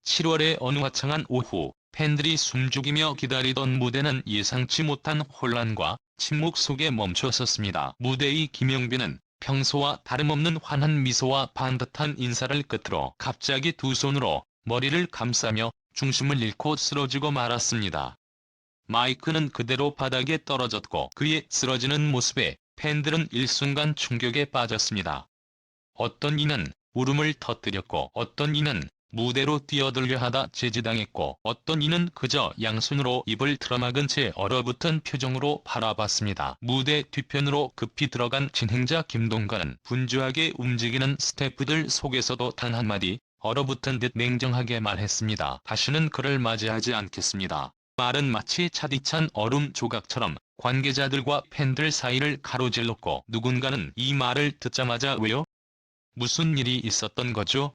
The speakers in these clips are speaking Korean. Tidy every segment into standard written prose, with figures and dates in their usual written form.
7월의 어느 화창한 오후, 팬들이 숨죽이며 기다리던 무대는 예상치 못한 혼란과 침묵 속에 멈춰섰습니다. 무대의 김용빈은 평소와 다름없는 환한 미소와 반듯한 인사를 끝으로 갑자기 두 손으로 머리를 감싸며 중심을 잃고 쓰러지고 말았습니다. 마이크는 그대로 바닥에 떨어졌고 그의 쓰러지는 모습에 팬들은 일순간 충격에 빠졌습니다. 어떤 이는 울음을 터뜨렸고 어떤 이는 무대로 뛰어들려 하다 제지당했고 어떤 이는 그저 양손으로 입을 틀어막은 채 얼어붙은 표정으로 바라봤습니다. 무대 뒤편으로 급히 들어간 진행자 김동건은 분주하게 움직이는 스태프들 속에서도 단 한마디 얼어붙은 듯 냉정하게 말했습니다. 다시는 그를 맞이하지 않겠습니다. 말은 마치 차디찬 얼음 조각처럼 관계자들과 팬들 사이를 가로질렀고 누군가는 이 말을 듣자마자 왜요? 무슨 일이 있었던 거죠?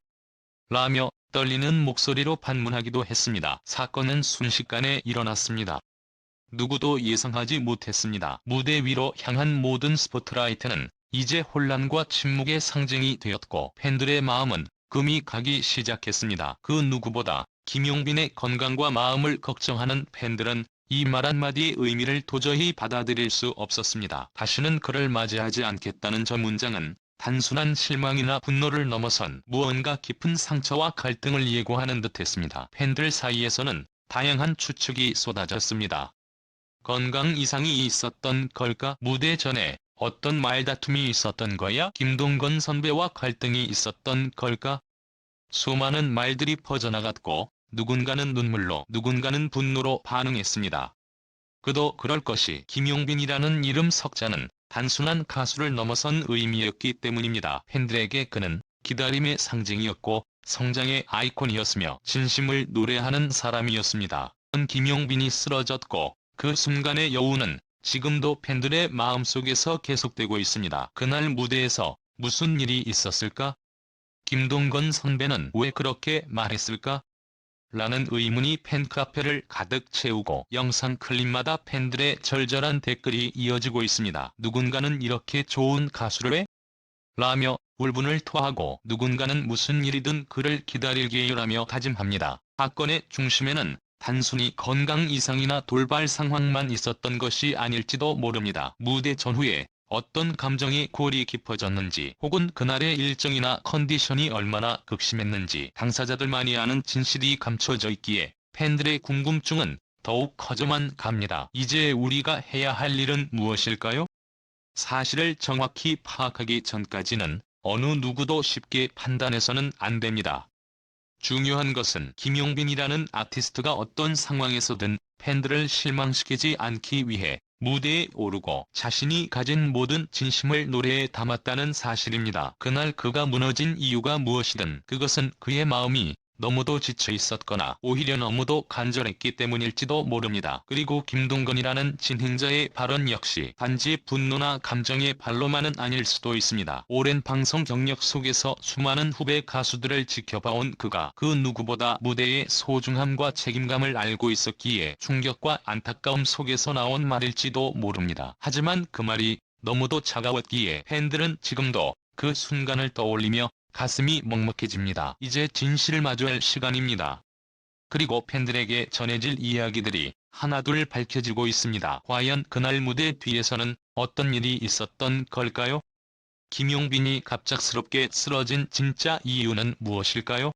라며 떨리는 목소리로 반문하기도 했습니다. 사건은 순식간에 일어났습니다. 누구도 예상하지 못했습니다. 무대 위로 향한 모든 스포트라이트는 이제 혼란과 침묵의 상징이 되었고 팬들의 마음은 금이 가기 시작했습니다. 그 누구보다 김용빈의 건강과 마음을 걱정하는 팬들은 이 말 한마디의 의미를 도저히 받아들일 수 없었습니다. 다시는 그를 맞이하지 않겠다는 저 문장은 단순한 실망이나 분노를 넘어선 무언가 깊은 상처와 갈등을 예고하는 듯했습니다. 팬들 사이에서는 다양한 추측이 쏟아졌습니다. 건강 이상이 있었던 걸까? 무대 전에 어떤 말다툼이 있었던 거야? 김동건 선배와 갈등이 있었던 걸까? 수많은 말들이 퍼져나갔고 누군가는 눈물로 누군가는 분노로 반응했습니다. 그도 그럴 것이 김용빈이라는 이름 석자는 단순한 가수를 넘어선 의미였기 때문입니다. 팬들에게 그는 기다림의 상징이었고 성장의 아이콘이었으며 진심을 노래하는 사람이었습니다. 김용빈이 쓰러졌고 그 순간의 여운은 지금도 팬들의 마음속에서 계속되고 있습니다. 그날 무대에서 무슨 일이 있었을까? 김동건 선배는 왜 그렇게 말했을까? 라는 의문이 팬카페를 가득 채우고 영상 클립마다 팬들의 절절한 댓글이 이어지고 있습니다. 누군가는 이렇게 좋은 가수를 해? 라며 울분을 토하고 누군가는 무슨 일이든 그를 기다릴게요 라며 다짐합니다. 사건의 중심에는 단순히 건강 이상이나 돌발 상황만 있었던 것이 아닐지도 모릅니다. 무대 전후에 어떤 감정이 골이 깊어졌는지 혹은 그날의 일정이나 컨디션이 얼마나 극심했는지 당사자들만이 아는 진실이 감춰져 있기에 팬들의 궁금증은 더욱 커져만 갑니다. 이제 우리가 해야 할 일은 무엇일까요? 사실을 정확히 파악하기 전까지는 어느 누구도 쉽게 판단해서는 안 됩니다. 중요한 것은 김용빈이라는 아티스트가 어떤 상황에서든 팬들을 실망시키지 않기 위해 무대에 오르고 자신이 가진 모든 진심을 노래에 담았다는 사실입니다. 그날 그가 무너진 이유가 무엇이든 그것은 그의 마음이 너무도 지쳐 있었거나 오히려 너무도 간절했기 때문일지도 모릅니다. 그리고 김동건이라는 진행자의 발언 역시 단지 분노나 감정의 발로만은 아닐 수도 있습니다. 오랜 방송 경력 속에서 수많은 후배 가수들을 지켜봐온 그가 그 누구보다 무대의 소중함과 책임감을 알고 있었기에 충격과 안타까움 속에서 나온 말일지도 모릅니다. 하지만 그 말이 너무도 차가웠기에 팬들은 지금도 그 순간을 떠올리며 가슴이 먹먹해집니다. 이제 진실을 마주할 시간입니다. 그리고 팬들에게 전해질 이야기들이 하나둘 밝혀지고 있습니다. 과연 그날 무대 뒤에서는 어떤 일이 있었던 걸까요? 김용빈이 갑작스럽게 쓰러진 진짜 이유는 무엇일까요?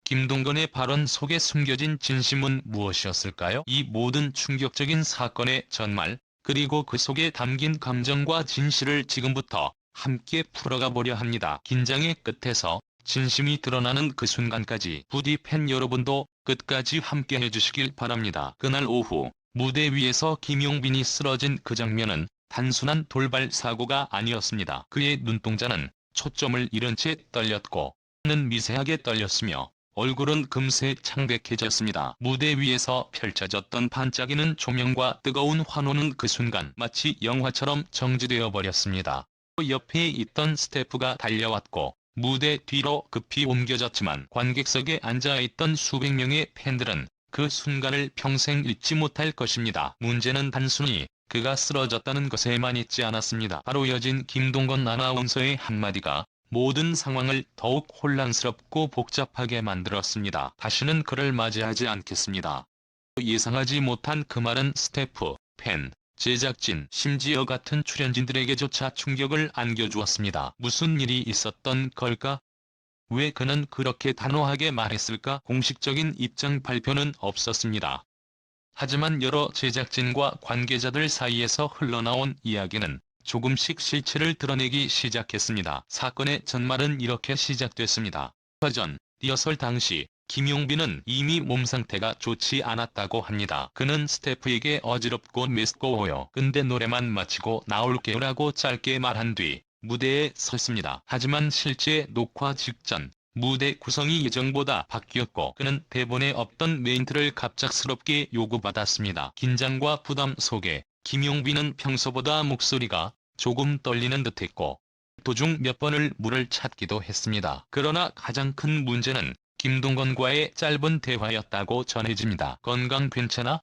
김동건의 발언 속에 숨겨진 진심은 무엇이었을까요? 이 모든 충격적인 사건의 전말, 그리고 그 속에 담긴 감정과 진실을 지금부터 함께 풀어가 보려 합니다. 긴장의 끝에서 진심이 드러나는 그 순간까지 부디 팬 여러분도 끝까지 함께 해주시길 바랍니다. 그날 오후 무대 위에서 김용빈이 쓰러진 그 장면은 단순한 돌발 사고가 아니었습니다. 그의 눈동자는 초점을 잃은 채 떨렸고 눈은 미세하게 떨렸으며 얼굴은 금세 창백해졌습니다. 무대 위에서 펼쳐졌던 반짝이는 조명과 뜨거운 환호는 그 순간 마치 영화처럼 정지되어 버렸습니다. 옆에 있던 스태프가 달려왔고 무대 뒤로 급히 옮겨졌지만 관객석에 앉아있던 수백 명의 팬들은 그 순간을 평생 잊지 못할 것입니다. 문제는 단순히 그가 쓰러졌다는 것에만 있지 않았습니다. 바로 이어진 김동건 아나운서의 한마디가 모든 상황을 더욱 혼란스럽고 복잡하게 만들었습니다. 다시는 그를 맞이하지 않겠습니다. 예상하지 못한 그 말은 스태프, 팬, 제작진, 심지어 같은 출연진들에게조차 충격을 안겨주었습니다. 무슨 일이 있었던 걸까? 왜 그는 그렇게 단호하게 말했을까? 공식적인 입장 발표는 없었습니다. 하지만 여러 제작진과 관계자들 사이에서 흘러나온 이야기는 조금씩 실체를 드러내기 시작했습니다. 사건의 전말은 이렇게 시작됐습니다. 전 리허설 당시 김용빈은 이미 몸 상태가 좋지 않았다고 합니다. 그는 스태프에게 어지럽고 메스꺼워요. 근데 노래만 마치고 나올게요라고 짧게 말한 뒤 무대에 섰습니다. 하지만 실제 녹화 직전 무대 구성이 예정보다 바뀌었고 그는 대본에 없던 멘트를 갑작스럽게 요구받았습니다. 긴장과 부담 속에 김용빈은 평소보다 목소리가 조금 떨리는 듯했고 도중 몇 번을 물을 찾기도 했습니다. 그러나 가장 큰 문제는 김동건과의 짧은 대화였다고 전해집니다. 건강 괜찮아?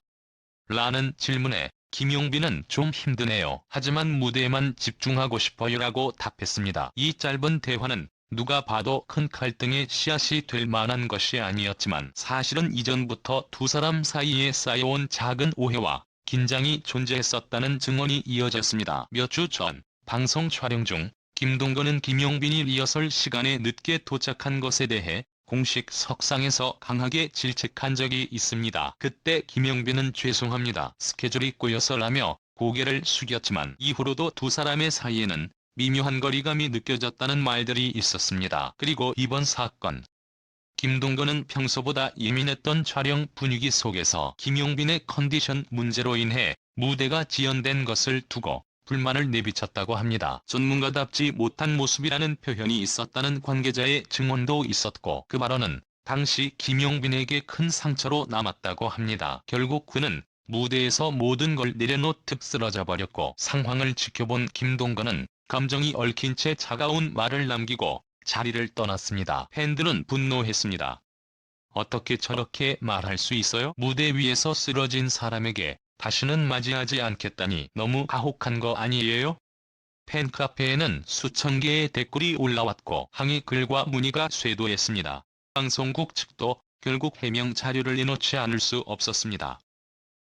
라는 질문에 김용빈은 좀 힘드네요. 하지만 무대에만 집중하고 싶어요 라고 답했습니다. 이 짧은 대화는 누가 봐도 큰 갈등의 씨앗이 될 만한 것이 아니었지만 사실은 이전부터 두 사람 사이에 쌓여온 작은 오해와 긴장이 존재했었다는 증언이 이어졌습니다. 몇 주 전 방송 촬영 중 김동건은 김용빈이 리허설 시간에 늦게 도착한 것에 대해 공식 석상에서 강하게 질책한 적이 있습니다. 그때 김용빈은 죄송합니다. 스케줄이 꼬여서라며 고개를 숙였지만 이후로도 두 사람의 사이에는 미묘한 거리감이 느껴졌다는 말들이 있었습니다. 그리고 이번 사건. 김동건은 평소보다 예민했던 촬영 분위기 속에서 김용빈의 컨디션 문제로 인해 무대가 지연된 것을 두고 불만을 내비쳤다고 합니다. 전문가답지 못한 모습이라는 표현이 있었다는 관계자의 증언도 있었고 그 발언은 당시 김용빈에게 큰 상처로 남았다고 합니다. 결국 그는 무대에서 모든 걸 내려놓듯 쓰러져 버렸고 상황을 지켜본 김동건은 감정이 얽힌 채 차가운 말을 남기고 자리를 떠났습니다. 팬들은 분노했습니다. 어떻게 저렇게 말할 수 있어요? 무대 위에서 쓰러진 사람에게 다시는 맞이하지 않겠다니 너무 가혹한 거 아니에요? 팬카페에는 수천 개의 댓글이 올라왔고 항의 글과 문의가 쇄도했습니다. 방송국 측도 결국 해명 자료를 내놓지 않을 수 없었습니다.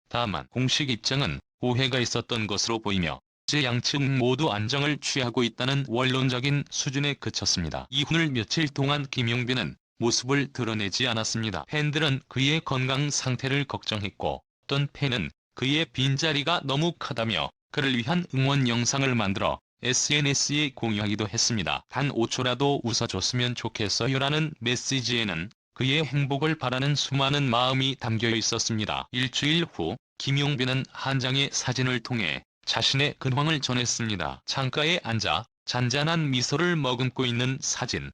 다만 공식 입장은 오해가 있었던 것으로 보이며 이제 양측 모두 안정을 취하고 있다는 원론적인 수준에 그쳤습니다. 이후를 며칠 동안 김용빈은 모습을 드러내지 않았습니다. 팬들은 그의 건강 상태를 걱정했고 어떤 팬은 그의 빈자리가 너무 크다며 그를 위한 응원 영상을 만들어 SNS에 공유하기도 했습니다. 단 5초라도 웃어줬으면 좋겠어요라는 메시지에는 그의 행복을 바라는 수많은 마음이 담겨 있었습니다. 일주일 후 김용빈은 한 장의 사진을 통해 자신의 근황을 전했습니다. 창가에 앉아 잔잔한 미소를 머금고 있는 사진.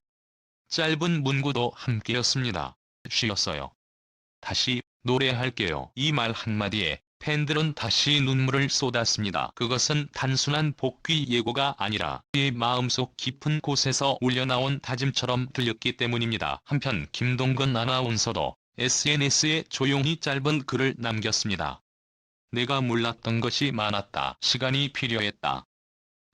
짧은 문구도 함께였습니다. 쉬었어요. 다시 노래할게요. 이 말 한마디에 팬들은 다시 눈물을 쏟았습니다. 그것은 단순한 복귀 예고가 아니라 그의 마음속 깊은 곳에서 울려나온 다짐처럼 들렸기 때문입니다. 한편 김동건 아나운서도 SNS에 조용히 짧은 글을 남겼습니다. 내가 몰랐던 것이 많았다. 시간이 필요했다.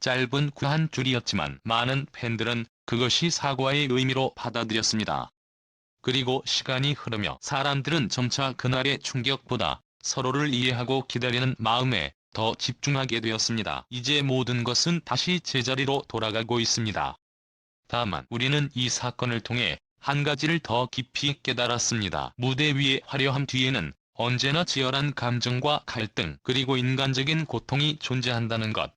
짧은 그 한 줄이었지만 많은 팬들은 그것이 사과의 의미로 받아들였습니다. 그리고 시간이 흐르며 사람들은 점차 그날의 충격보다 서로를 이해하고 기다리는 마음에 더 집중하게 되었습니다. 이제 모든 것은 다시 제자리로 돌아가고 있습니다. 다만 우리는 이 사건을 통해 한 가지를 더 깊이 깨달았습니다. 무대 위의 화려함 뒤에는 언제나 치열한 감정과 갈등 그리고 인간적인 고통이 존재한다는 것.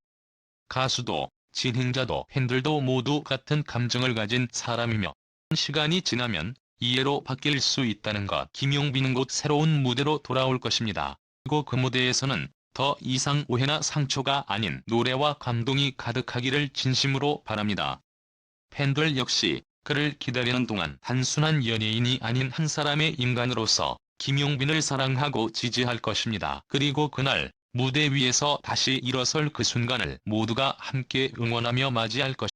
가수도 진행자도 팬들도 모두 같은 감정을 가진 사람이며 시간이 지나면 이해로 바뀔 수 있다는 것. 김용빈은 곧 새로운 무대로 돌아올 것입니다. 그리고 그 무대에서는 더 이상 오해나 상처가 아닌 노래와 감동이 가득하기를 진심으로 바랍니다. 팬들 역시 그를 기다리는 동안 단순한 연예인이 아닌 한 사람의 인간으로서 김용빈을 사랑하고 지지할 것입니다. 그리고 그날 무대 위에서 다시 일어설 그 순간을 모두가 함께 응원하며 맞이할 것입니다.